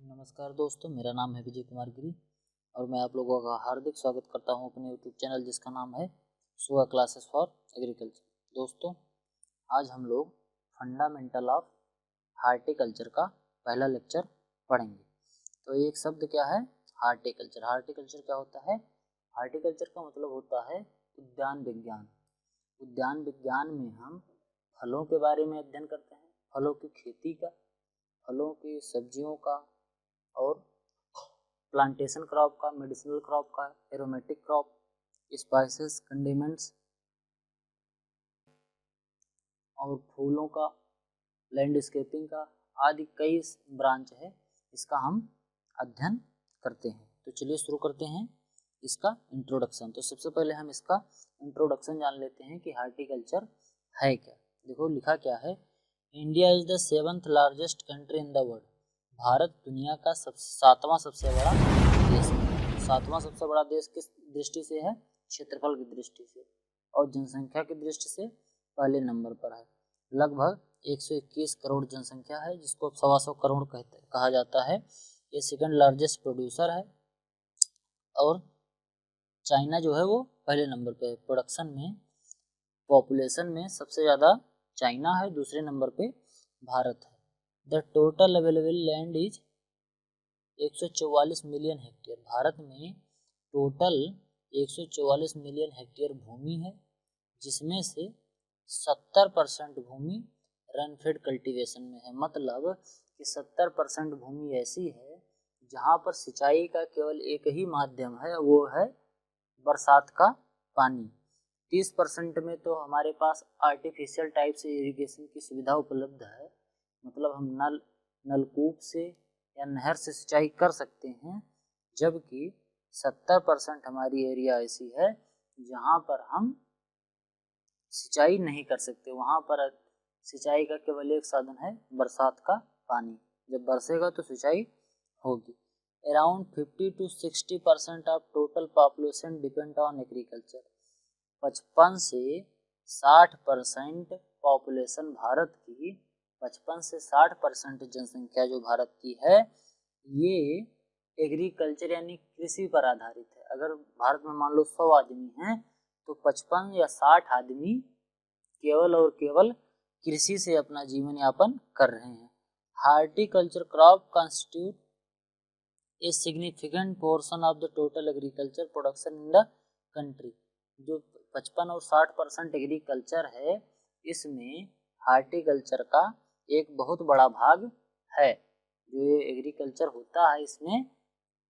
नमस्कार दोस्तों, मेरा नाम है विजय कुमार गिरी और मैं आप लोगों का हार्दिक स्वागत करता हूं अपने यूट्यूब चैनल जिसका नाम है सुहा क्लासेस फॉर एग्रीकल्चर। दोस्तों, आज हम लोग फंडामेंटल ऑफ हार्टिकल्चर का पहला लेक्चर पढ़ेंगे। तो एक शब्द क्या है? हार्टिकल्चर। हार्टिकल्चर क्या होता है? हार्टिकल्चर का मतलब होता है उद्यान विज्ञान। उद्यान विज्ञान में हम फलों के बारे में अध्ययन करते हैं, फलों की खेती का, फलों की सब्जियों का और प्लांटेशन क्रॉप का, मेडिसिनल क्रॉप का, एरोमेटिक क्रॉप, स्पाइसेस, कंडीमेंट्स और फूलों का, लैंडस्केपिंग का आदि कई ब्रांच है, इसका हम अध्ययन करते हैं। तो चलिए शुरू करते हैं इसका इंट्रोडक्शन। तो सबसे पहले हम इसका इंट्रोडक्शन जान लेते हैं कि हार्टिकल्चर है क्या। देखो लिखा क्या है, India is the 7th largest country in the world. Bharat दुनिया का सातवां सबसे बड़ा देश है। सातवां सबसे बड़ा देश किस दृष्टि से है? क्षेत्रफल की दृष्टि से, और जनसंख्या की दृष्टि से पहले नंबर पर है। लगभग 121 करोड़ जनसंख्या है, जिसको 125 करोड़ कहा जाता है। ये सेकंड लार्जेस्ट प्रोड्यूसर है और चाइना जो है वो पहले नंबर पे है। प्रोडक्शन में, पॉपुलेशन में सबसे ज़्यादा चाइना है, दूसरे नंबर पे भारत है। The total available land is 144 million hectare. Bharat में टोटल 144 मिलियन हेक्टेयर भूमि है, जिसमें से 70% भूमि रनफेड कल्टीवेशन में है। मतलब कि 70% भूमि ऐसी है जहाँ पर सिंचाई का केवल एक ही माध्यम है, वो है बरसात का पानी। 30% में तो हमारे पास आर्टिफिशियल टाइप से इरिगेशन की सुविधा उपलब्ध है, मतलब हम नलकूप से या नहर से सिंचाई कर सकते हैं, जबकि 70% हमारी एरिया ऐसी है जहाँ पर हम सिंचाई नहीं कर सकते। वहाँ पर सिंचाई का केवल एक साधन है, बरसात का पानी। जब बरसेगा तो सिंचाई होगी। Around 50 to 60% of total population depend on agriculture. 55 से 60% पॉपुलेशन भारत की, 55 से 60% जनसंख्या जो भारत की है, ये एग्रीकल्चर यानी कृषि पर आधारित है। अगर भारत में मान लो 100 आदमी हैं तो 55 या 60 आदमी केवल और केवल कृषि से अपना जीवन यापन कर रहे हैं। Horticulture crop constitute a significant portion of the total agriculture production in the country. जो 55 और 60% एग्रीकल्चर है, इसमें हार्टिकल्चर का एक बहुत बड़ा भाग है। जो ये एग्रीकल्चर होता है, इसमें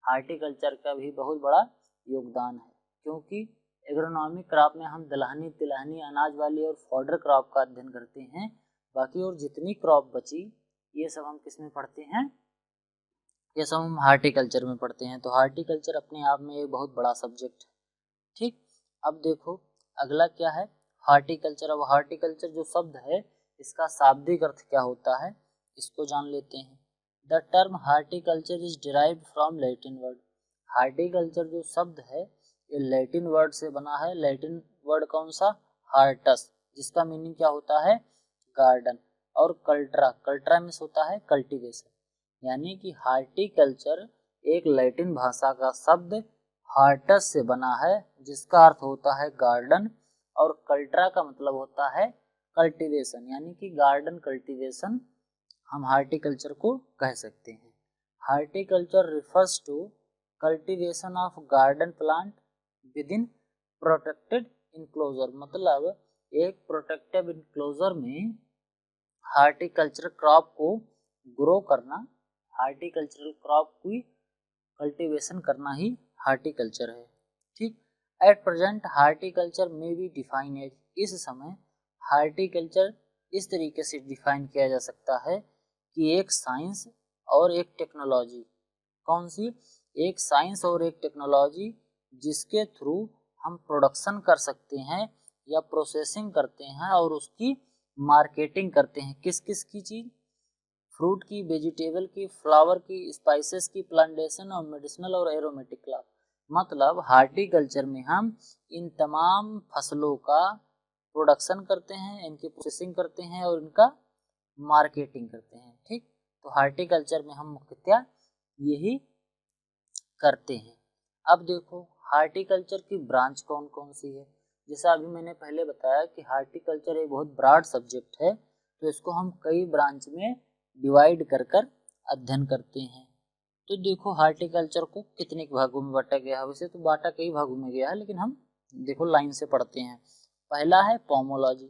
हार्टिकल्चर का भी बहुत बड़ा योगदान है, क्योंकि एग्रोनॉमी क्रॉप में हम दलहनी, तिलहनी, अनाज वाली और फॉडर क्रॉप का अध्ययन करते हैं। बाकी और जितनी क्रॉप बची, ये सब हम किस में पढ़ते हैं? ये सब हम हार्टिकल्चर में पढ़ते हैं। तो हार्टिकल्चर अपने आप में एक बहुत बड़ा सब्जेक्ट है। ठीक, अब देखो अगला क्या है, हार्टिकल्चर। अब हार्टिकल्चर जो शब्द है, इसका शाब्दिक अर्थ क्या होता है, इसको जान लेते हैं। The term horticulture is derived from Latin word. Horticulture जो शब्द है, ये लैटिन वर्ड से बना है। लैटिन वर्ड कौन सा? हार्टस, जिसका मीनिंग क्या होता है? गार्डन। और कल्ट्रा, कल्ट्रा मीन्स होता है कल्टीवेशन। यानी कि हार्टिकल्चर एक लैटिन भाषा का शब्द हार्टस से बना है, जिसका अर्थ होता है गार्डन, और कल्ट्रा का मतलब होता है कल्टीवेशन, यानी कि गार्डन कल्टीवेशन हम हार्टिकल्चर को कह सकते हैं। Horticulture refers to cultivation of garden plant within protected enclosure. मतलब एक प्रोटेक्टिव इनक्लोजर में हार्टिकल्चर क्रॉप को ग्रो करना, हार्टिकल्चरल क्रॉप की कल्टीवेशन करना ही हार्टिकल्चर है। ठीक, एट प्रेजेंट हार्टिकल्चर में बी डिफाइन एज। इस समय हार्टिकल्चर इस तरीके से डिफाइन किया जा सकता है कि एक साइंस और एक टेक्नोलॉजी। कौन सी? एक साइंस और एक टेक्नोलॉजी, जिसके थ्रू हम प्रोडक्शन कर सकते हैं या प्रोसेसिंग करते हैं और उसकी मार्केटिंग करते हैं। किस किस की चीज? फ्रूट की, वेजिटेबल की, फ्लावर की, स्पाइसेस की, प्लांटेशन और मेडिसिनल और एरोमेटिक क्रॉप। मतलब हार्टिकल्चर में हम इन तमाम फसलों का प्रोडक्शन करते हैं, इनकी प्रोसेसिंग करते हैं और इनका मार्केटिंग करते हैं। ठीक, तो हार्टिकल्चर में हम मुख्यतः यही करते हैं। अब देखो हार्टिकल्चर की ब्रांच कौन कौन सी है। जैसा अभी मैंने पहले बताया कि हार्टिकल्चर एक बहुत ब्रॉड सब्जेक्ट है, तो इसको हम कई ब्रांच में डिवाइड कर कर अध्ययन करते हैं। तो देखो हार्टिकल्चर को कितने भागों में बांटा गया है। वैसे तो बांटा कई भागों में गया है, लेकिन हम देखो लाइन से पढ़ते हैं। पहला है पोमोलॉजी।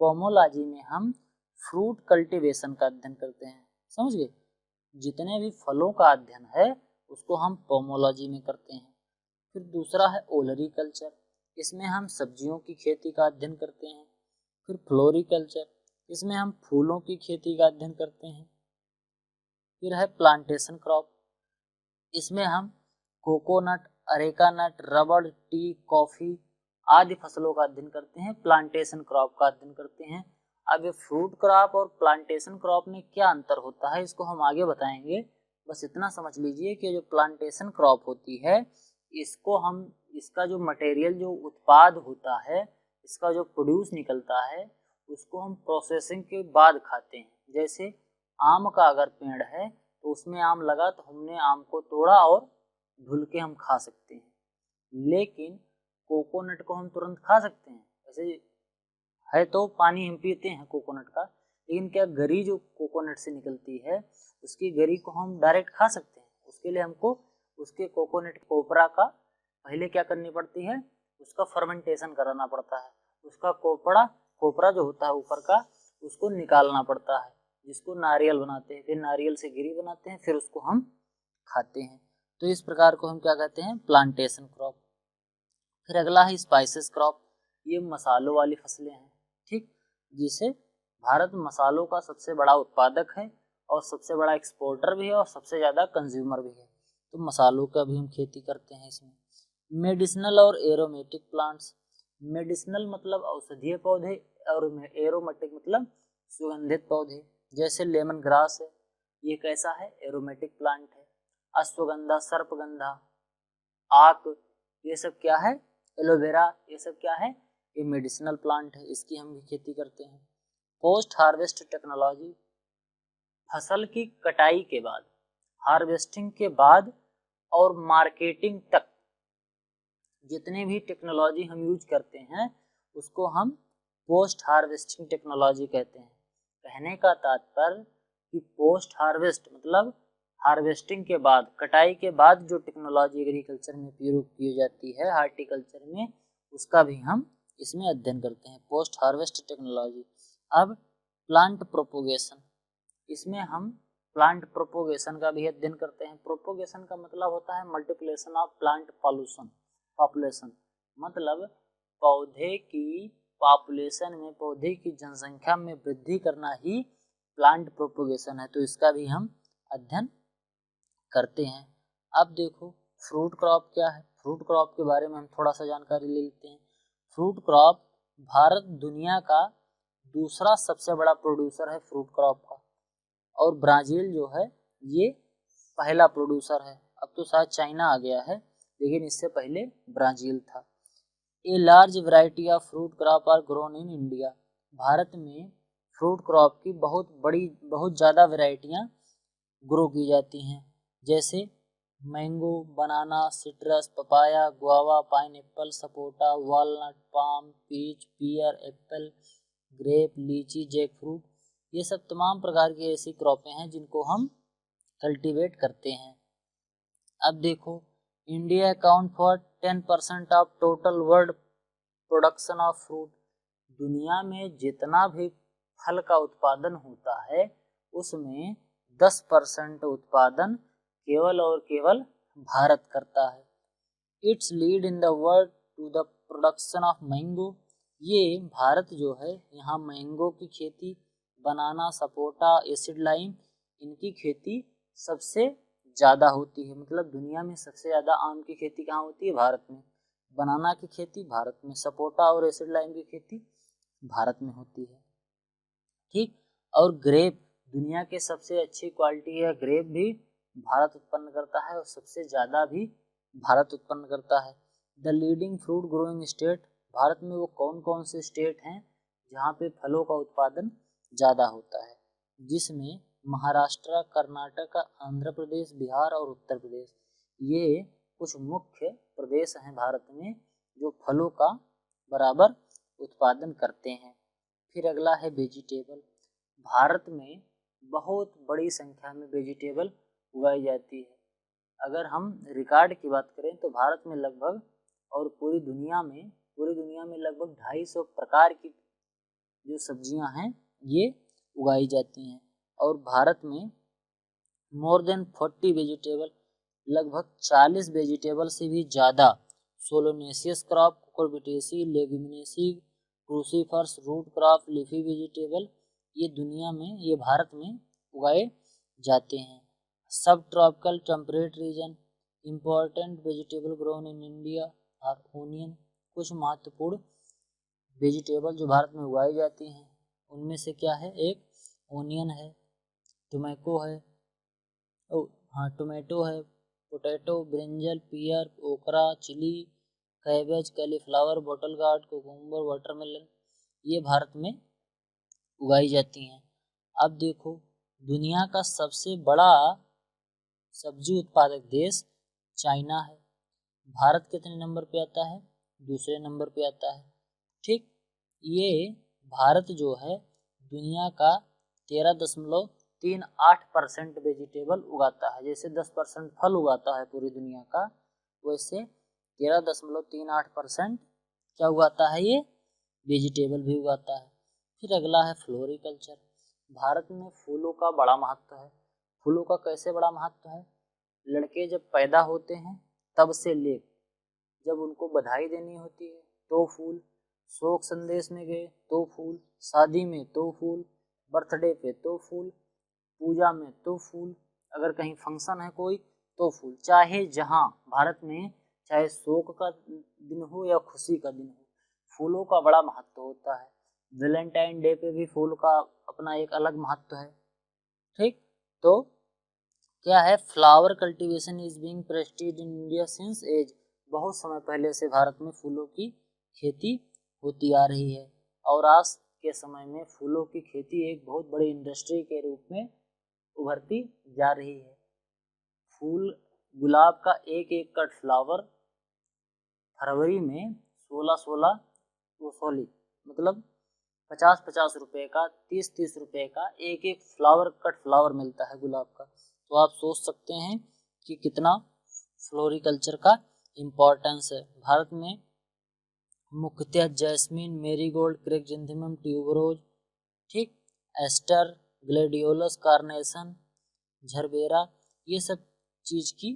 पोमोलॉजी में हम फ्रूट कल्टीवेशन का अध्ययन करते हैं। समझ गए, जितने भी फलों का अध्ययन है उसको हम पोमोलॉजी में करते हैं। फिर दूसरा है ओलरीकल्चर, इसमें हम सब्जियों की खेती का अध्ययन करते हैं। फिर फ्लोरिकल्चर, इसमें हम फूलों की खेती का अध्ययन करते हैं। फिर है प्लांटेशन क्रॉप, इसमें हम कोकोनट, अरेका नट, रबड़, टी, कॉफी आदि फसलों का अध्ययन करते हैं, प्लांटेशन क्रॉप का अध्ययन करते हैं। अब ये फ्रूट क्रॉप और प्लांटेशन क्रॉप में क्या अंतर होता है इसको हम आगे बताएंगे। बस इतना समझ लीजिए कि जो प्लांटेशन क्रॉप होती है इसको हम, इसका जो मटेरियल, जो उत्पाद होता है, इसका जो प्रोड्यूस निकलता है उसको हम प्रोसेसिंग के बाद खाते हैं। जैसे आम का अगर पेड़ है तो उसमें आम लगा तो हमने आम को तोड़ा और धुल के हम खा सकते हैं, लेकिन कोकोनट को हम तुरंत खा सकते हैं। वैसे है तो पानी हम पीते हैं कोकोनट का, लेकिन क्या गरी जो कोकोनट से निकलती है उसकी गरी को हम डायरेक्ट खा सकते हैं। उसके लिए हमको उसके कोकोनट कोपरा का पहले क्या करनी पड़ती है, उसका फर्मेंटेशन कराना पड़ता है। उसका कोपरा जो होता है ऊपर का, उसको निकालना पड़ता है, जिसको नारियल बनाते हैं। फिर नारियल से गिरी बनाते हैं, फिर उसको हम खाते हैं। तो इस प्रकार को हम क्या कहते हैं, प्लांटेशन क्रॉप। फिर अगला है स्पाइसेस क्रॉप, ये मसालों वाली फसलें हैं, ठीक, जिसे भारत मसालों का सबसे बड़ा उत्पादक है और सबसे बड़ा एक्सपोर्टर भी है और सबसे ज़्यादा कंज्यूमर भी है। तो मसालों का भी हम खेती करते हैं इसमें। मेडिसिनल और एरोमेटिक प्लांट्स, मेडिसिनल मतलब औषधीय पौधे और एरोमेटिक मतलब सुगंधित पौधे। जैसे लेमन ग्रास है, ये कैसा है, एरोमेटिक प्लांट है। अश्वगंधा, सर्पगंधा, आक, ये सब क्या है, एलोवेरा, ये सब क्या है, ये मेडिसिनल प्लांट है, इसकी हम भी खेती करते हैं। पोस्ट हार्वेस्ट टेक्नोलॉजी, फसल की कटाई के बाद, हार्वेस्टिंग के बाद और मार्केटिंग तक जितने भी टेक्नोलॉजी हम यूज करते हैं उसको हम पोस्ट हार्वेस्टिंग टेक्नोलॉजी कहते हैं। कहने का तात्पर्य कि पोस्ट हार्वेस्ट मतलब हार्वेस्टिंग के बाद, कटाई के बाद जो टेक्नोलॉजी एग्रीकल्चर में प्रयोग की जाती है, हार्टिकल्चर में, उसका भी हम इसमें अध्ययन करते हैं, पोस्ट हार्वेस्ट टेक्नोलॉजी। अब प्लांट प्रोपोगेशन, इसमें हम प्लांट प्रोपोगेशन का भी अध्ययन करते हैं। प्रोपोगेशन का मतलब होता है मल्टीप्लिकेशन ऑफ प्लांट पॉपुलेशन, मतलब पौधे की पॉपुलेशन में, पौधे की जनसंख्या में वृद्धि करना ही प्लांट प्रोपोगेशन है। तो इसका भी हम अध्ययन करते हैं। अब देखो फ्रूट क्रॉप क्या है, फ्रूट क्रॉप के बारे में हम थोड़ा सा जानकारी ले लेते हैं। फ्रूट क्रॉप, भारत दुनिया का दूसरा सबसे बड़ा प्रोड्यूसर है फ्रूट क्रॉप का, और ब्राज़ील जो है ये पहला प्रोड्यूसर है। अब तो शायद चाइना आ गया है, लेकिन इससे पहले ब्राज़ील था। A large variety of fruit crop are grown in India, भारत में फ्रूट क्रॉप की बहुत ज़्यादा वैरायटियाँ ग्रो की जाती हैं। जैसे mango, banana, citrus, papaya, guava, pineapple, sapota, walnut, palm, peach, pear, apple, grape, litchi, jackfruit, ये सब तमाम प्रकार की ऐसी क्रॉपें हैं जिनको हम कल्टीवेट करते हैं। अब देखो India account for 10% of total world production of fruit, दुनिया में जितना भी फल का उत्पादन होता है उसमें 10% उत्पादन केवल और केवल भारत करता है। Its lead in the world to the production of mango, ये भारत जो है यहाँ मैंगो की खेती, बनाना, सपोटा, एसिड लाइम, इनकी खेती सबसे ज़्यादा होती है। मतलब दुनिया में सबसे ज़्यादा आम की खेती कहाँ होती है, भारत में। बनाना की खेती भारत में, सपोटा और एसिड लाइम की खेती भारत में होती है, ठीक। और ग्रेप, दुनिया के सबसे अच्छी क्वालिटी है ग्रेप भी भारत उत्पन्न करता है और सबसे ज़्यादा भी भारत उत्पन्न करता है। The leading fruit growing state, Bharat में वो कौन कौन से स्टेट हैं जहाँ पे फलों का उत्पादन ज़्यादा होता है, जिसमें महाराष्ट्र, कर्नाटक, आंध्र प्रदेश, बिहार और उत्तर प्रदेश, ये कुछ मुख्य प्रदेश हैं भारत में जो फलों का बराबर उत्पादन करते हैं। फिर अगला है वेजिटेबल। भारत में बहुत बड़ी संख्या में वेजिटेबल उगाई जाती है। अगर हम रिकॉर्ड की बात करें तो भारत में लगभग और पूरी दुनिया में लगभग 250 प्रकार की जो सब्जियां हैं ये उगाई जाती हैं। और भारत में मोर देन 40 वेजिटेबल, लगभग 40 वेजिटेबल से भी ज़्यादा solanaceous crop, cucurbitaceae, leguminaceae, crucifers, root crop, leafy vegetable ये भारत में उगाए जाते हैं। सब tropical temperate region, important vegetable grown in India और ओनियन। कुछ महत्वपूर्ण वेजिटेबल जो भारत में उगाई जाती हैं उनमें से क्या है, एक ओनियन है, टोमेटो है, potato, brinjal, pear, okra, chilli, cabbage, cauliflower, bottle gourd, cucumber, watermelon, ये भारत में उगाई जाती हैं। अब देखो, दुनिया का सबसे बड़ा सब्जी उत्पादक देश चाइना है। भारत कितने नंबर पे आता है, दूसरे नंबर पे आता है। ठीक, ये भारत जो है दुनिया का 13.38% वेजिटेबल उगाता है। जैसे 10% फल उगाता है पूरी दुनिया का, वैसे 13.38% क्या उगाता है, ये वेजिटेबल भी उगाता है। फिर अगला है फ्लोरिकल्चर। भारत में फूलों का बड़ा महत्व है। फूलों का कैसे बड़ा महत्व है, लड़के जब पैदा होते हैं तब से ले जब उनको बधाई देनी होती है तो फूल, शोक संदेश में गए तो फूल, शादी में तो फूल, बर्थडे पे तो फूल, पूजा में तो फूल, अगर कहीं फंक्शन है कोई तो फूल। चाहे जहाँ भारत में चाहे शोक का दिन हो या खुशी का दिन हो, फूलों का बड़ा महत्व होता है। वैलेंटाइन डे पे भी फूल का अपना एक अलग महत्व है। ठीक, तो क्या है, flower cultivation is being practised in India since age. बहुत समय पहले से भारत में फूलों की खेती होती आ रही है और आज के समय में फूलों की खेती एक बहुत बड़ी इंडस्ट्री के रूप में उभरती जा रही है। फूल, गुलाब का एक एक कट फ्लावर फरवरी में 50-50 रुपए का, 30-30 रुपए का एक एक कट फ्लावर मिलता है गुलाब का। तो आप सोच सकते हैं कि कितना फ्लोरिकल्चर का इम्पोर्टेंस है। भारत में मुख्यतः जैस्मीन, मेरीगोल्ड, क्रेक्जेंथिमम, ट्यूबरोज, ठीक, एस्टर, ग्लेडियोलस, कार्नेशन, झरबेरा, ये सब चीज की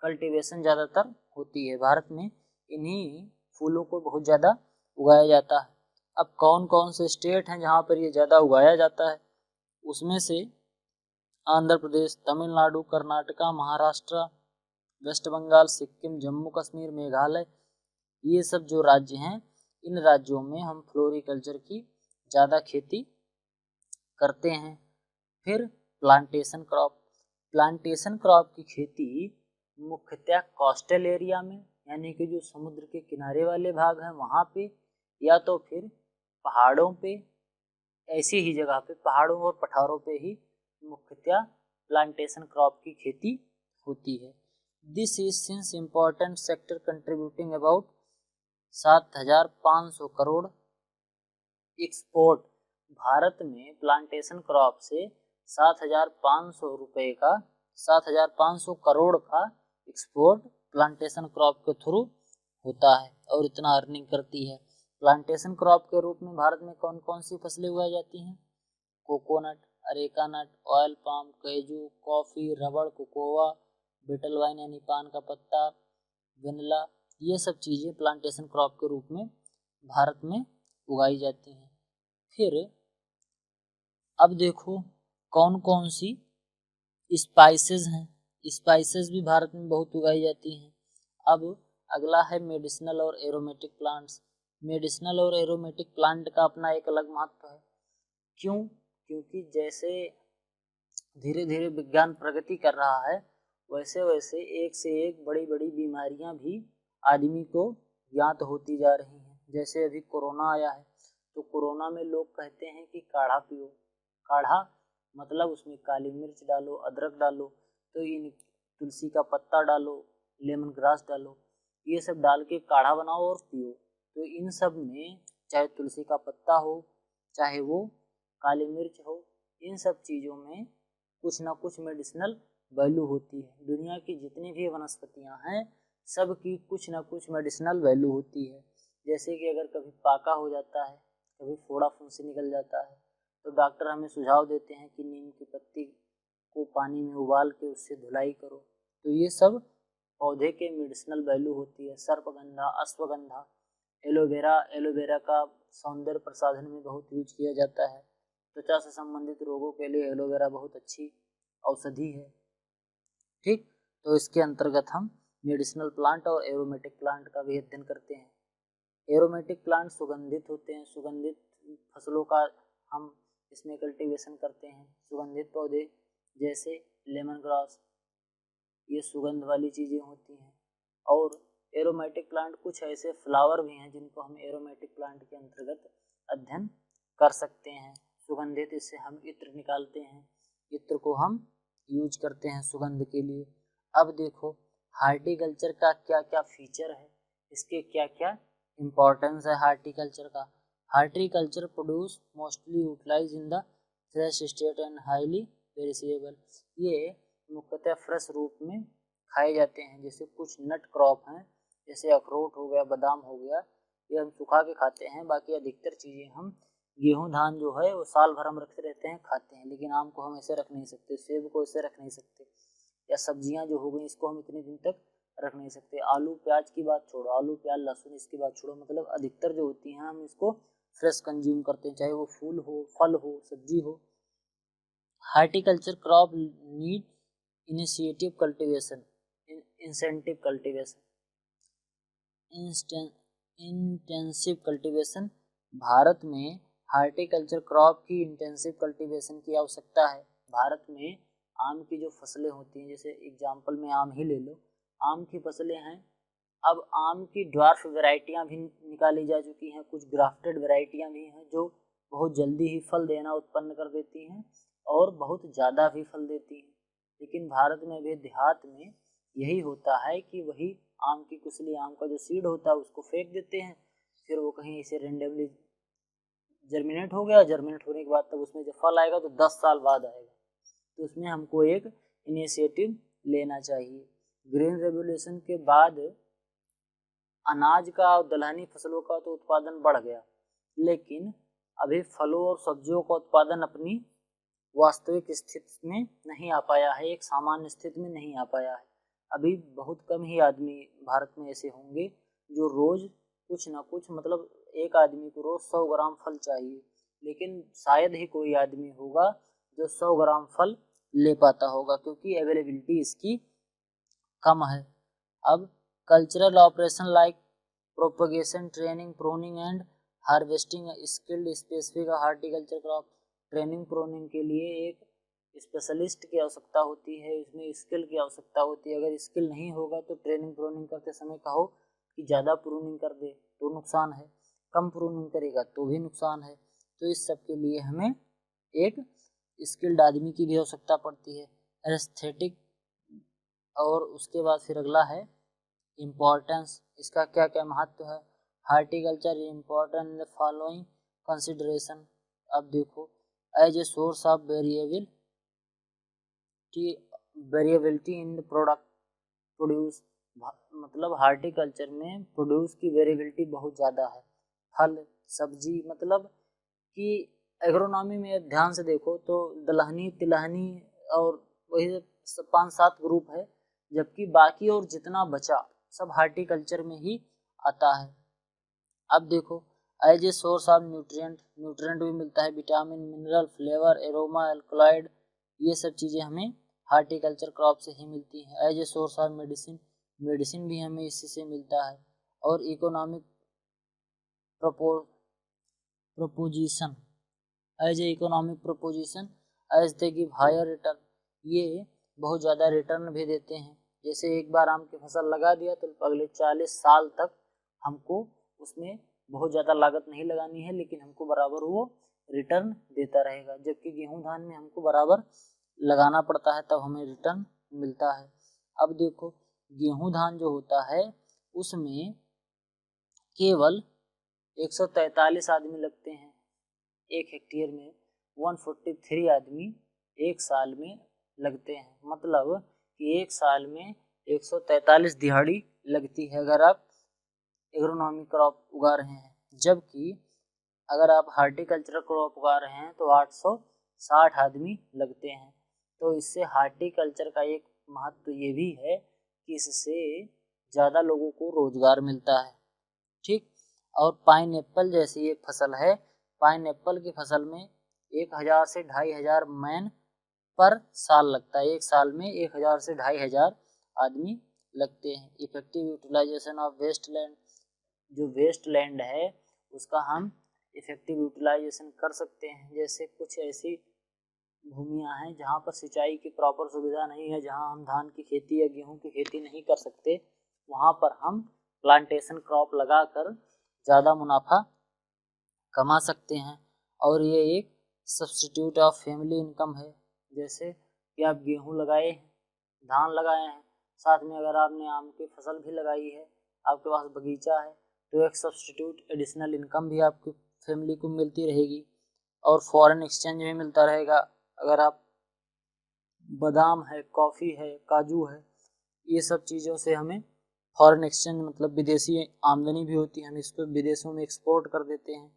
कल्टीवेशन ज़्यादातर होती है। भारत में इन्हीं फूलों को बहुत ज़्यादा उगाया जाता है। अब कौन कौन से स्टेट हैं जहाँ पर ये ज़्यादा उगाया जाता है, उसमें से आंध्र प्रदेश, तमिलनाडु, कर्नाटका, महाराष्ट्र, वेस्ट बंगाल, सिक्किम, जम्मू कश्मीर, मेघालय, ये सब जो राज्य हैं, इन राज्यों में हम फ्लोरिकल्चर की ज़्यादा खेती करते हैं। फिर प्लांटेशन क्रॉप। प्लांटेशन क्रॉप की खेती मुख्यतः कोस्टल एरिया में, यानी कि जो समुद्र के किनारे वाले भाग हैं वहाँ पे, या तो फिर पहाड़ों पे, ऐसी ही जगह पे पहाड़ों और पठारों पे ही मुख्यतः प्लांटेशन क्रॉप की खेती होती है। This is since important sector contributing about 7,500 crore export. Bharat में प्लांटेशन क्रॉप से 7,500 करोड़ का एक्सपोर्ट प्लांटेशन क्रॉप के थ्रू होता है और इतना अर्निंग करती है। प्लांटेशन क्रॉप के रूप में भारत में कौन कौन सी फसलें उगाई जाती हैं, coconut, areca nut, oil palm, कैजू, coffee, रबड़, कोकोआ, बीटल वाइन यानी पान का पत्ता, वेनिला, ये सब चीज़ें प्लांटेशन क्रॉप के रूप में भारत में उगाई जाती हैं। फिर अब देखो कौन कौन सी स्पाइसेस हैं। स्पाइसेस भी भारत में बहुत उगाई जाती हैं। अब अगला है मेडिसिनल और एरोमेटिक प्लांट्स। मेडिसिनल और एरोमेटिक प्लांट का अपना एक अलग महत्व है। क्यों? क्योंकि जैसे धीरे धीरे विज्ञान प्रगति कर रहा है, वैसे वैसे एक से एक बड़ी बड़ी बीमारियां भी आदमी को ज्ञात होती जा रही हैं। जैसे अभी कोरोना आया है, तो कोरोना में लोग कहते हैं कि काढ़ा पियो। काढ़ा मतलब उसमें काली मिर्च डालो, अदरक डालो, तो इन तुलसी का पत्ता डालो, लेमन ग्रास डालो, ये सब डाल के काढ़ा बनाओ और पियो। तो इन सब में चाहे तुलसी का पत्ता हो, चाहे वो काली मिर्च हो, इन सब चीज़ों में कुछ ना कुछ मेडिसिनल वैल्यू होती है। दुनिया की जितनी भी वनस्पतियां हैं सब की कुछ ना कुछ मेडिसिनल वैल्यू होती है। जैसे कि अगर कभी पाका हो जाता है, कभी फोड़ा फुंसी निकल जाता है, तो डॉक्टर हमें सुझाव देते हैं कि नीम की पत्ती को पानी में उबाल के उससे धुलाई करो। तो ये सब पौधे के मेडिसिनल वैल्यू होती है। सर्पगंधा, अश्वगंधा, एलोवेरा, एलोवेरा का सौंदर्य प्रसाधन में बहुत यूज किया जाता है। त्वचा से संबंधित रोगों के लिए एलोवेरा बहुत अच्छी औषधि है। ठीक, तो इसके अंतर्गत हम मेडिसिनल प्लांट और एरोमेटिक प्लांट का भी अध्ययन करते हैं। एरोमेटिक प्लांट सुगंधित होते हैं, सुगंधित फसलों का हम इसमें कल्टीवेशन करते हैं। सुगंधित पौधे जैसे लेमन ग्रास, ये सुगंध वाली चीज़ें होती हैं। और एरोमेटिक प्लांट कुछ ऐसे फ्लावर भी हैं जिनको हम एरोमेटिक प्लांट के अंतर्गत अध्ययन कर सकते हैं। सुगंधित, इससे हम इत्र निकालते हैं, इत्र को हम यूज करते हैं सुगंध के लिए। अब देखो हार्टिकल्चर का क्या क्या फीचर है, इसके क्या क्या इम्पोर्टेंस है हार्टिकल्चर का। Horticulture produce mostly utilise in the fresh state and highly perishable. ये मुख्यतः फ्रेश रूप में खाए जाते हैं। जैसे कुछ नट क्रॉप हैं, जैसे अखरोट हो गया, बादाम हो गया, ये हम सुखा के खाते हैं। बाकी अधिकतर चीज़ें हम, गेहूं धान जो है वो साल भर हम रखते रहते हैं, खाते हैं। लेकिन आम को हम ऐसे रख नहीं सकते, सेब को ऐसे रख नहीं सकते, या सब्जियां जो हो गई इसको हम इतने दिन तक रख नहीं सकते। आलू प्याज की बात छोड़ो, आलू प्याज लहसुन इसकी बात छोड़ो, मतलब अधिकतर जो होती हैं हम इसको फ्रेश कंज्यूम करते हैं, चाहे वो फूल हो, फल हो, सब्जी हो। Horticulture crop need initiative cultivation, incentive cultivation, intensive cultivation. Bharat में हार्टिकल्चर क्रॉप की इंटेंसिव कल्टीवेशन की आवश्यकता है। भारत में आम की जो फसलें होती हैं, जैसे एग्जांपल में आम ही ले लो, आम की फसलें हैं। अब आम की ड्वार्फ वैरायटियां भी निकाली जा चुकी हैं, कुछ ग्राफ्टेड वैरायटियां भी हैं जो बहुत जल्दी ही फल देना उत्पन्न कर देती हैं और बहुत ज़्यादा भी फल देती हैं। लेकिन भारत में भी देहात में यही होता है कि वही आम की कुसली, आम का जो सीड होता है उसको फेंक देते हैं, फिर वो कहीं से रेंडमली जर्मिनेट हो गया, जर्मिनेट होने के बाद तब उसमें जब फल आएगा तो 10 साल बाद आएगा। तो उसमें हमको एक इनिशिएटिव लेना चाहिए। ग्रीन रेवोल्यूशन के बाद अनाज का और दलहनी फसलों का तो उत्पादन बढ़ गया, लेकिन अभी फलों और सब्जियों का उत्पादन अपनी वास्तविक स्थिति में नहीं आ पाया है, एक सामान्य स्थिति में नहीं आ पाया है। अभी बहुत कम ही आदमी भारत में ऐसे होंगे जो रोज कुछ ना कुछ, मतलब एक आदमी को रोज 100 ग्राम फल चाहिए, लेकिन शायद ही कोई आदमी होगा जो 100 ग्राम फल ले पाता होगा, क्योंकि अवेलेबिलिटी इसकी कम है। अब cultural operation like propagation, training, pruning and harvesting skilled specific horticulture crop. Training pruning के लिए एक स्पेशलिस्ट की आवश्यकता होती है, इसमें स्किल की आवश्यकता होती है। अगर स्किल नहीं होगा तो ट्रेनिंग प्रूनिंग करते समय कहो कि ज़्यादा प्रूनिंग कर दे तो नुकसान है, कम प्रूनिंग करेगा तो भी नुकसान है। तो इस सब के लिए हमें एक स्किल्ड आदमी की भी आवश्यकता पड़ती है। एस्थेटिक, और उसके बाद फिर अगला है इम्पोर्टेंस, इसका क्या क्या महत्व है। Horticulture important in the following consideration. अब देखो, as a source of variability in the product produce, मतलब हार्टिकल्चर में प्रोड्यूस की वेरिएबिलिटी बहुत ज़्यादा है। फल सब्जी, मतलब कि एग्रोनॉमी में ध्यान से देखो तो दलहनी, तिलहनी और वही 5-7 ग्रुप है, जबकि बाकी और जितना बचा सब हार्टिकल्चर में ही आता है। अब देखो, as a source of nutrient भी मिलता है, vitamin, mineral, flavour, aroma, alkaloid, ये सब चीज़ें हमें हार्टिकल्चर क्रॉप से ही मिलती हैं। As a source of medicine भी हमें इसी से मिलता है। और economic proposition, as a economic proposition as they give higher return, ये बहुत ज़्यादा रिटर्न भी देते हैं। जैसे एक बार आम की फसल लगा दिया तो अगले 40 साल तक हमको उसमें बहुत ज़्यादा लागत नहीं लगानी है, लेकिन हमको बराबर वो रिटर्न देता रहेगा, जबकि गेहूं धान में हमको बराबर लगाना पड़ता है तब हमें रिटर्न मिलता है। अब देखो गेहूं धान जो होता है उसमें केवल 143 आदमी लगते हैं एक हेक्टेयर में, 143 आदमी एक साल में लगते हैं, मतलब कि एक साल में 143 दिहाड़ी लगती है अगर आप एग्रोनॉमी क्रॉप उगा रहे हैं। जबकि अगर आप हार्टिकल्चर क्रॉप उगा रहे हैं तो 860 आदमी लगते हैं। तो इससे हार्टिकल्चर का एक महत्व ये भी है कि इससे ज़्यादा लोगों को रोजगार मिलता है। ठीक। और पाइन एप्पल जैसी एक फसल है, पाइन एप्पल की फसल में 1000 से 2500 मैन पर साल लगता है, एक साल में 1000 से 2500 आदमी लगते हैं। Effective utilisation of waste land, जो वेस्ट लैंड है उसका हम इफेक्टिव यूटिलाइजेशन कर सकते हैं। जैसे कुछ ऐसी भूमियां हैं जहां पर सिंचाई की प्रॉपर सुविधा नहीं है, जहां हम धान की खेती या गेहूं की खेती नहीं कर सकते, वहां पर हम प्लांटेशन क्रॉप लगाकर ज़्यादा मुनाफा कमा सकते हैं। और ये एक सब्स्टिट्यूट ऑफ फैमिली इनकम है। जैसे कि आप गेहूं लगाए, धान लगाए हैं, साथ में अगर आपने आम की फसल भी लगाई है, आपके पास बगीचा है, तो एक सब्स्टिट्यूट एडिशनल इनकम भी आपकी फैमिली को मिलती रहेगी। और फॉरेन एक्सचेंज भी मिलता रहेगा। अगर आप बादाम है, कॉफ़ी है, काजू है, ये सब चीज़ों से हमें फॉरेन एक्सचेंज मतलब विदेशी आमदनी भी होती है, हम इसको विदेशों में एक्सपोर्ट कर देते हैं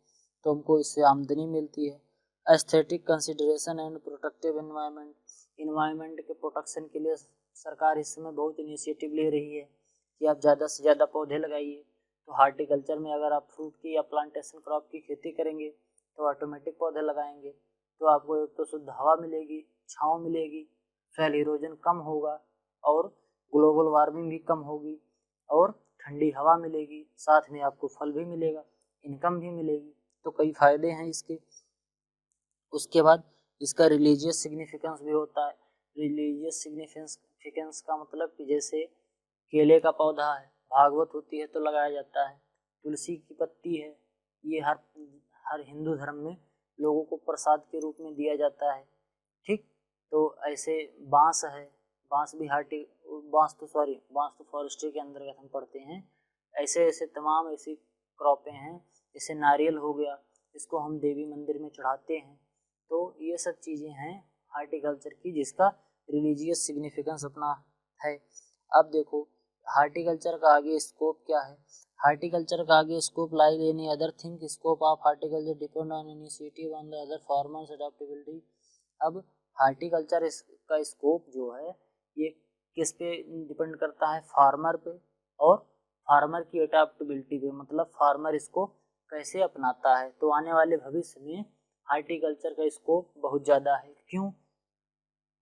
तो हमको इससे आमदनी मिलती है। Aesthetic consideration and protective environment, environment के प्रोटेक्शन के लिए सरकार इस समय बहुत इनिशिएटिव ले रही है कि आप ज़्यादा से ज़्यादा पौधे लगाइए। तो हार्टिकल्चर में अगर आप फ्रूट की या प्लांटेशन क्रॉप की खेती करेंगे तो ऑटोमेटिक पौधे लगाएंगे तो आपको एक तो शुद्ध हवा मिलेगी, छाँव मिलेगी, सॉइल इरोजन कम होगा और ग्लोबल वार्मिंग भी कम होगी और ठंडी हवा मिलेगी, साथ में आपको फल भी मिलेगा, इनकम भी मिलेगी। तो कई फायदे हैं इसके। उसके बाद इसका रिलीजियस सिग्निफिकेंस भी होता है। रिलीजियस सिग्निफिकेंस का मतलब कि जैसे केले का पौधा है, भागवत होती है तो लगाया जाता है, तुलसी की पत्ती है, ये हर हिंदू धर्म में लोगों को प्रसाद के रूप में दिया जाता है। ठीक। तो ऐसे बांस है, बांस भी बांस तो फॉरेस्ट्री के अंतर्गत हम पढ़ते हैं। ऐसे ऐसे तमाम ऐसी क्रॉपें हैं, जैसे नारियल हो गया, इसको हम देवी मंदिर में चढ़ाते हैं। तो ये सब चीज़ें हैं हार्टिकल्चर की जिसका रिलीजियस सिग्निफिकेंस अपना है। अब देखो हार्टिकल्चर का आगे स्कोप क्या है। हार्टिकल्चर का आगे scope like any other thing, scope of horticulture depend on initiative on the other farmers adoptability. अब हार्टिकल्चर का स्कोप जो है ये किस पे डिपेंड करता है, फार्मर पे और फार्मर की अडॉप्टेबिलिटी पे, मतलब फार्मर इसको कैसे अपनाता है। तो आने वाले भविष्य में हार्टिकल्चर का स्कोप बहुत ज़्यादा है। क्यों?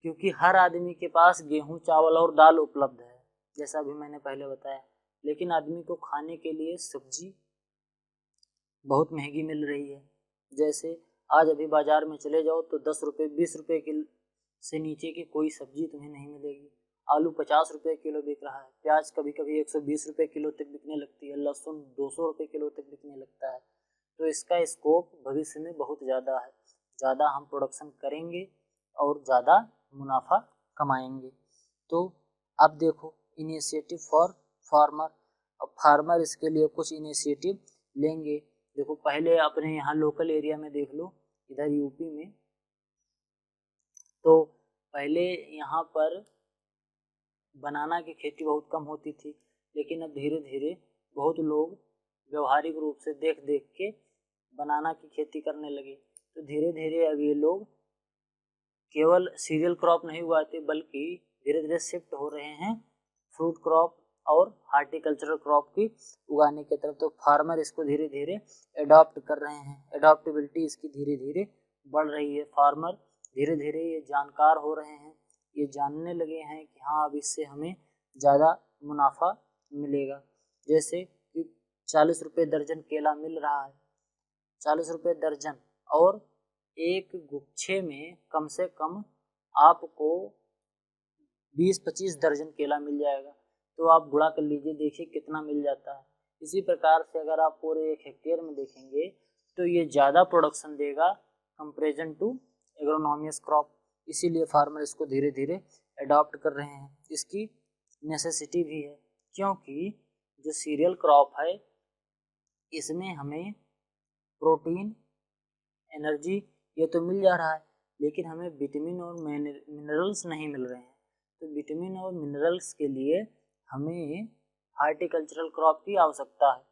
क्योंकि हर आदमी के पास गेहूं, चावल और दाल उपलब्ध है, जैसा भी मैंने पहले बताया, लेकिन आदमी को खाने के लिए सब्जी बहुत महंगी मिल रही है। जैसे आज अभी बाजार में चले जाओ तो 10 रुपये 20 रुपये किलो से नीचे की कोई सब्जी तुम्हें नहीं मिलेगी। आलू 50 रुपये किलो बिक रहा है, प्याज कभी कभी 120 रुपये किलो तक बिकने लगती है, लहसुन 200 रुपये किलो तक बिकने लगता है। तो इसका स्कोप भविष्य में बहुत ज़्यादा है, ज़्यादा हम प्रोडक्शन करेंगे और ज़्यादा मुनाफा कमाएंगे। तो अब देखो इनिशिएटिव फॉर फार्मर, अब फार्मर इसके लिए कुछ इनिशिएटिव लेंगे। देखो पहले अपने यहाँ लोकल एरिया में देख लो, इधर यूपी में, तो पहले यहाँ पर बनाना की खेती बहुत कम होती थी, लेकिन अब धीरे धीरे बहुत लोग व्यवहारिक रूप से देख देख के बनाना की खेती करने लगे। तो धीरे धीरे अब ये लोग केवल सीरियल क्रॉप नहीं उगाते बल्कि धीरे धीरे शिफ्ट हो रहे हैं फ्रूट क्रॉप और हार्टिकल्चरल क्रॉप की उगाने की तरफ। तो फार्मर इसको धीरे धीरे अडॉप्ट कर रहे हैं, अडॉप्टेबिलिटी इसकी धीरे धीरे बढ़ रही है। फार्मर धीरे धीरे ये जानकार हो रहे हैं, ये जानने लगे हैं कि हाँ अब इससे हमें ज़्यादा मुनाफा मिलेगा। जैसे कि 40 रुपये दर्जन केला मिल रहा है, 40 रुपये दर्जन, और एक गुच्छे में कम से कम आपको 20-25 दर्जन केला मिल जाएगा। तो आप गुणा कर लीजिए, देखिए कितना मिल जाता है। इसी प्रकार से अगर आप पूरे 1 हेक्टेयर में देखेंगे तो ये ज़्यादा प्रोडक्शन देगा कंपेरिजन टू एग्रोनॉमियस क्रॉप, इसीलिए फार्मर इसको धीरे धीरे अडॉप्ट कर रहे हैं। इसकी नेसेसिटी भी है, क्योंकि जो सीरियल क्रॉप है इसमें हमें प्रोटीन, एनर्जी ये तो मिल जा रहा है, लेकिन हमें विटामिन और मिनरल्स नहीं मिल रहे हैं। तो विटामिन और मिनरल्स के लिए हमें हार्टिकल्चरल क्रॉप की आवश्यकता है।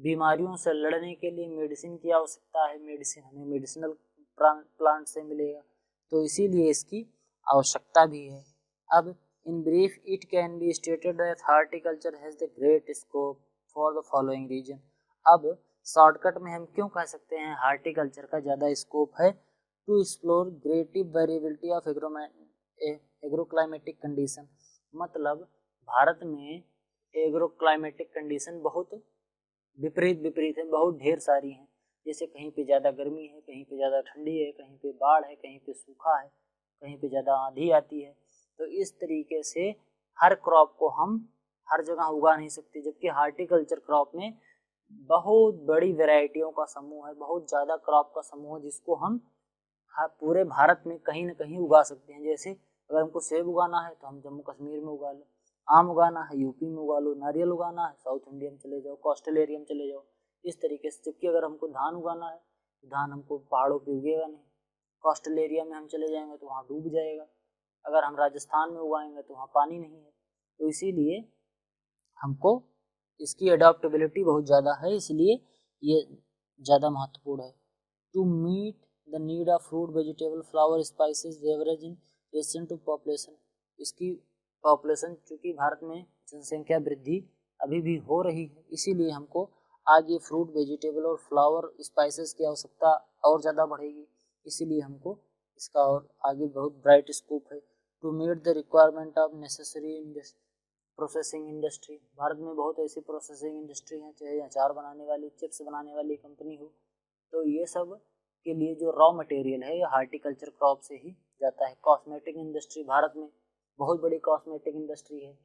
बीमारियों से लड़ने के लिए मेडिसिन की आवश्यकता है, मेडिसिन हमें मेडिसिनल प्लांट से मिलेगा, तो इसीलिए इसकी आवश्यकता भी है। अब in brief it can be stated that horticulture has the great scope for the following reason. अब शॉर्टकट में हम क्यों कह सकते हैं हार्टिकल्चर का ज़्यादा स्कोप है? To explore great variability of agroclimatic condition, मतलब भारत में एग्रोक्लाइमेटिक कंडीशन बहुत विपरीत है, बहुत ढेर सारी हैं। जैसे कहीं पे ज़्यादा गर्मी है, कहीं पे ज़्यादा ठंडी है, कहीं पे बाढ़ है, कहीं पे सूखा है, कहीं पे ज़्यादा आंधी आती है। तो इस तरीके से हर क्रॉप को हम हर जगह उगा नहीं सकते, जबकि हार्टिकल्चर क्रॉप में बहुत बड़ी वैरायटियों का समूह है, बहुत ज़्यादा क्रॉप का समूह है, जिसको हम पूरे भारत में कहीं ना कहीं उगा सकते हैं। जैसे अगर हमको सेब उगाना है तो हम जम्मू कश्मीर में उगा लो, आम उगाना है यूपी में उगा लो, नारियल उगाना है साउथ इंडिया में चले जाओ, कोस्टल एरिया में चले जाओ, इस तरीके से। जबकि अगर हमको धान उगाना है तो धान हमको पहाड़ों पे उगेगा नहीं, कोस्टल एरिया में हम चले जाएंगे तो वहाँ डूब जाएगा। अगर हम राजस्थान में उगाएंगे तो वहाँ पानी नहीं है। तो इसीलिए हमको इसकी अडॉप्टेबिलिटी बहुत ज़्यादा है, इसलिए ये ज़्यादा महत्वपूर्ण है। To meet the need of fruit, vegetable, flower, spices, beverage in relation to population. इसकी पॉपुलेशन, चूँकि भारत में जनसंख्या वृद्धि अभी भी हो रही है, इसीलिए हमको आगे फ्रूट, वेजिटेबल और फ्लावर, स्पाइसेस की आवश्यकता और ज़्यादा बढ़ेगी, इसीलिए हमको इसका और आगे बहुत ब्राइट स्कोप है। To meet the requirement of necessary processing industry, भारत में बहुत ऐसी प्रोसेसिंग इंडस्ट्री हैं, चाहे अचार बनाने वाली, चिप्स बनाने वाली कंपनी हो, तो ये सब के लिए जो रॉ मटेरियल है ये हार्टिकल्चर क्रॉप से ही जाता है। कॉस्मेटिक इंडस्ट्री, भारत में बहुत बड़ी कॉस्मेटिक इंडस्ट्री है।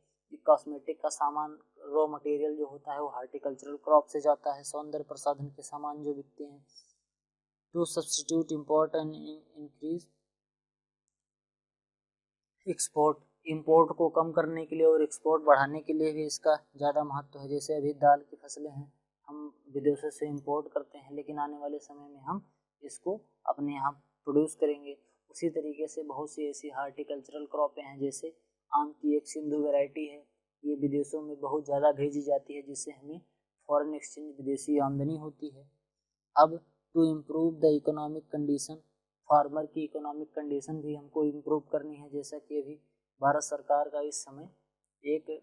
कॉस्मेटिक का सामान, रॉ मटेरियल जो होता है वो हार्टिकल्चरल क्रॉप से जाता है। सौंदर्य प्रसाधन के सामान जो बिकते हैं। To substitute import and increase export, import को कम करने के लिए और एक्सपोर्ट बढ़ाने के लिए भी इसका ज़्यादा महत्व है। जैसे अभी दाल की फसलें हैं, हम विदेशों से इंपोर्ट करते हैं, लेकिन आने वाले समय में हम इसको अपने यहाँ प्रोड्यूस करेंगे। उसी तरीके से बहुत सी ऐसी हार्टिकल्चरल क्रॉपें हैं, जैसे आम की एक सिंधु वैरायटी है, ये विदेशों में बहुत ज़्यादा भेजी जाती है, जिससे हमें फॉरेन एक्सचेंज, विदेशी आमदनी होती है। अब to improve the economic condition, farmer की इकोनॉमिक कंडीशन भी हमको इम्प्रूव करनी है। जैसा कि अभी भारत सरकार का इस समय एक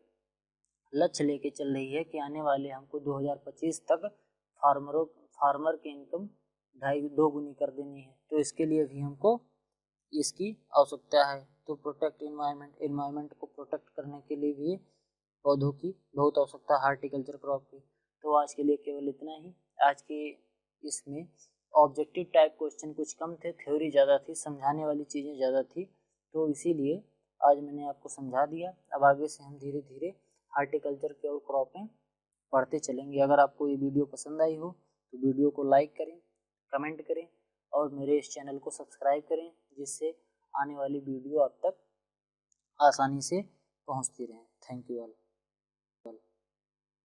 लक्ष्य लेके चल रही है कि आने वाले हमको 2025 तक फार्मर की इनकम 2.5 गुनी कर देनी है। तो इसके लिए भी हमको इसकी आवश्यकता है। तो प्रोटेक्ट एनवायरनमेंट को प्रोटेक्ट करने के लिए भी पौधों की बहुत आवश्यकता है, हार्टिकल्चर क्रॉप की। तो आज के लिए केवल इतना ही। आज के इसमें ऑब्जेक्टिव टाइप क्वेश्चन कुछ कम थे, थ्योरी ज़्यादा थी, समझाने वाली चीज़ें ज़्यादा थी, तो इसीलिए आज मैंने आपको समझा दिया। अब आगे से हम धीरे धीरे हार्टिकल्चर के और क्रॉपें पढ़ते चलेंगे। अगर आपको ये वीडियो पसंद आई हो तो वीडियो को लाइक करें, कमेंट करें और मेरे इस चैनल को सब्सक्राइब करें, जिससे आने वाली वीडियो आप तक आसानी से पहुंचती रहे। Thank you all.